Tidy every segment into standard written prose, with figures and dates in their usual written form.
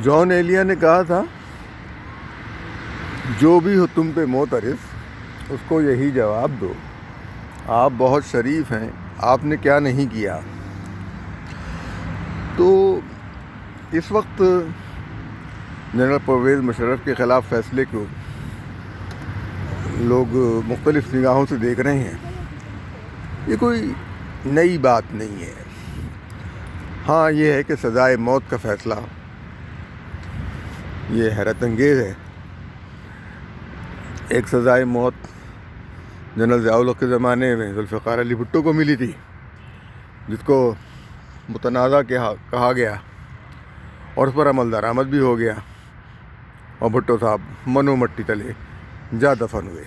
جان ایلیا نے کہا تھا جو بھی ہو تم پہ معترض اس کو یہی جواب دو، آپ بہت شریف ہیں، آپ نے کیا نہیں کیا۔ تو اس وقت جنرل پرویز مشرف کے خلاف فیصلے کو لوگ مختلف نگاہوں سے دیکھ رہے ہیں۔ یہ کوئی نئی بات نہیں ہے۔ ہاں یہ ہے کہ سزائے موت کا فیصلہ یہ حیرت انگیز ہے۔ ایک سزائے موت جنرل ضیاء الحق کے زمانے میں ذوالفقار علی بھٹو کو ملی تھی، جس کو متنازع کہا گیا اور اس پر عمل درآمد بھی ہو گیا، اور بھٹو صاحب منو مٹی تلے جا دفن ہوئے۔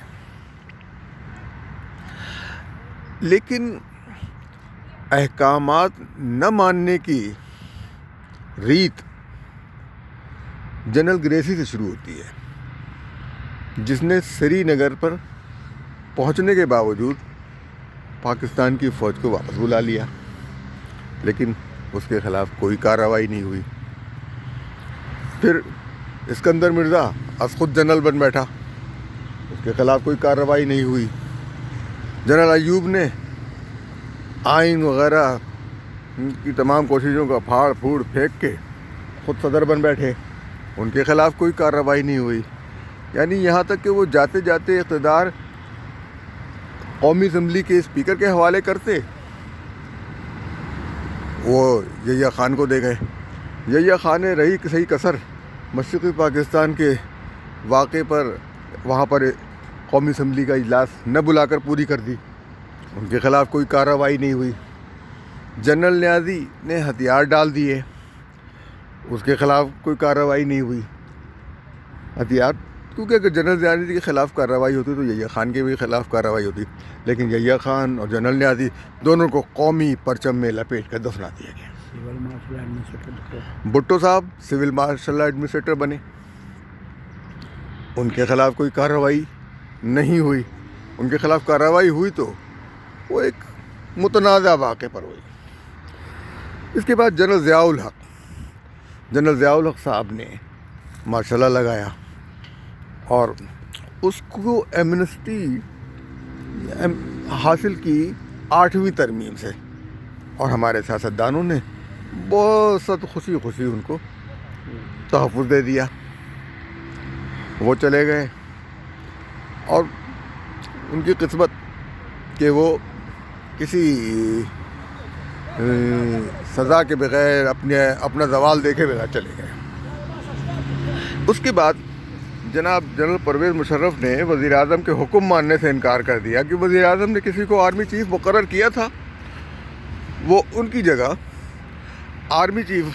لیکن احکامات نہ ماننے کی ریت جنرل گریسی سے شروع ہوتی ہے، جس نے سری نگر پر پہنچنے کے باوجود پاکستان کی فوج کو واپس بلا لیا، لیکن اس کے خلاف کوئی کارروائی نہیں ہوئی۔ پھر اسکندر مرزا از خود جنرل بن بیٹھا، اس کے خلاف کوئی کارروائی نہیں ہوئی۔ جنرل ایوب نے آئین وغیرہ کی تمام کوششوں کا پھاڑ پھوڑ پھینک کے خود صدر بن بیٹھے، ان کے خلاف کوئی کارروائی نہیں ہوئی۔ یعنی یہاں تک کہ وہ جاتے جاتے اقتدار قومی اسمبلی کے اسپیکر کے حوالے کرتے، وہ یحییٰ خان کو دے گئے۔ یحییٰ خان نے رہی صحیح کسر مشرقی پاکستان کے واقعے پر وہاں پر قومی اسمبلی کا اجلاس نہ بلا کر پوری کر دی، ان کے خلاف کوئی کارروائی نہیں ہوئی۔ جنرل نیازی نے ہتھیار ڈال دیے، اس کے خلاف کوئی کارروائی نہیں ہوئی۔ ہتھیار کیونکہ اگر جنرل نیازی کے خلاف کارروائی ہوتی تو یحییٰ خان کے بھی خلاف کارروائی ہوتی، لیکن یحییٰ خان اور جنرل نیازی دونوں کو قومی پرچم میں لپیٹ کر دفنا دیا گیا۔ بھٹو صاحب سول مارشل ایڈمنسٹریٹر بنے، ان کے خلاف کوئی کارروائی نہیں ہوئی۔ ان کے خلاف کارروائی ہوئی تو وہ ایک متنازع واقعے پر ہوئی۔ اس کے بعد جنرل ضیاء الحق صاحب نے مارشل لا لگایا اور اس کو ایمنسٹی حاصل کی 8ویں ترمیم سے، اور ہمارے سیاستدانوں نے بہت خوشی ان کو تحفظ دے دیا۔ وہ چلے گئے اور ان کی قسمت کہ وہ کسی سزا کے بغیر اپنا زوال دیکھے بغیر چلے گئے۔ اس کے بعد جناب جنرل پرویز مشرف نے وزیر اعظم کے حکم ماننے سے انکار کر دیا کہ وزیر اعظم نے کسی کو آرمی چیف مقرر کیا تھا، وہ ان کی جگہ آرمی چیف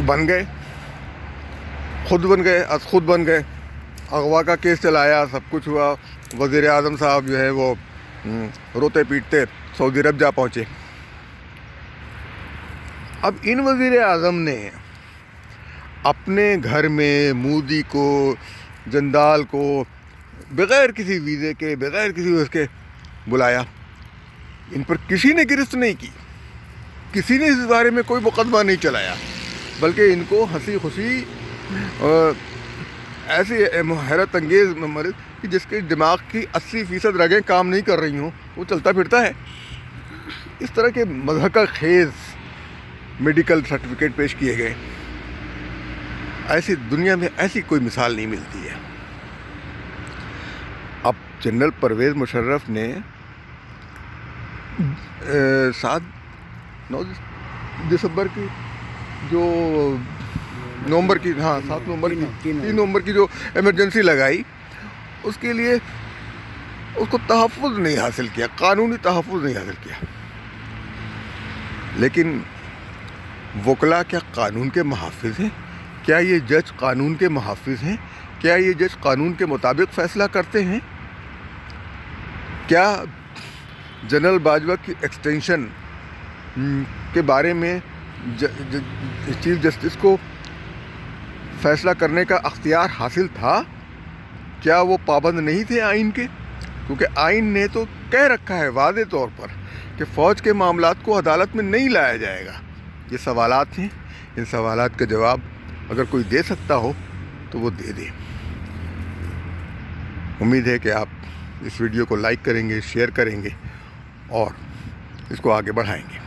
بن گئے، خود بن گئے۔ اغوا کا کیس چلایا، سب کچھ ہوا، وزیر اعظم صاحب جو ہے وہ روتے پیٹتے سعودی عرب جا پہنچے۔ اب ان وزیر اعظم نے اپنے گھر میں مودی کو، جندال کو بغیر کسی ویزے کے، بغیر کسی اس کے بلایا۔ ان پر کسی نے گرفت نہیں کی، کسی نے اس بارے میں کوئی مقدمہ نہیں چلایا، بلکہ ان کو ہنسی خوشی ایسی حیرت انگیز مرض کہ جس کے دماغ کی 80% رگیں کام نہیں کر رہی ہوں وہ چلتا پھرتا ہے۔ اس طرح کے مضحکہ خیز میڈیکل سرٹیفکیٹ پیش کیے گئے۔ ایسی دنیا میں ایسی کوئی مثال نہیں ملتی ہے۔ اب جنرل پرویز مشرف نے 9 دسمبر کی جو نومبر کی 7 نومبر کی 3 نومبر کی جو ایمرجنسی لگائی، اس کے لیے اس کو تحفظ نہیں حاصل کیا، قانونی تحفظ نہیں حاصل کیا۔ لیکن وکلا کیا قانون کے محافظ ہیں؟ کیا یہ جج قانون کے محافظ ہیں؟ کیا یہ جج قانون کے مطابق فیصلہ کرتے ہیں؟ کیا جنرل باجوہ کی ایکسٹینشن کے بارے میں چیف جسٹس کو فیصلہ کرنے کا اختیار حاصل تھا؟ کیا وہ پابند نہیں تھے آئین کے؟ کیونکہ آئین نے تو کہہ رکھا ہے واضح طور پر کہ فوج کے معاملات کو عدالت میں نہیں لایا جائے گا، یہ سوالات ہیں، ان سوالات کا جواب اگر کوئی دے سکتا ہو تو وہ دے دے۔ امید ہے کہ آپ اس ویڈیو کو لائک کریں گے، شیئر کریں گے اور اس کو آگے بڑھائیں گے۔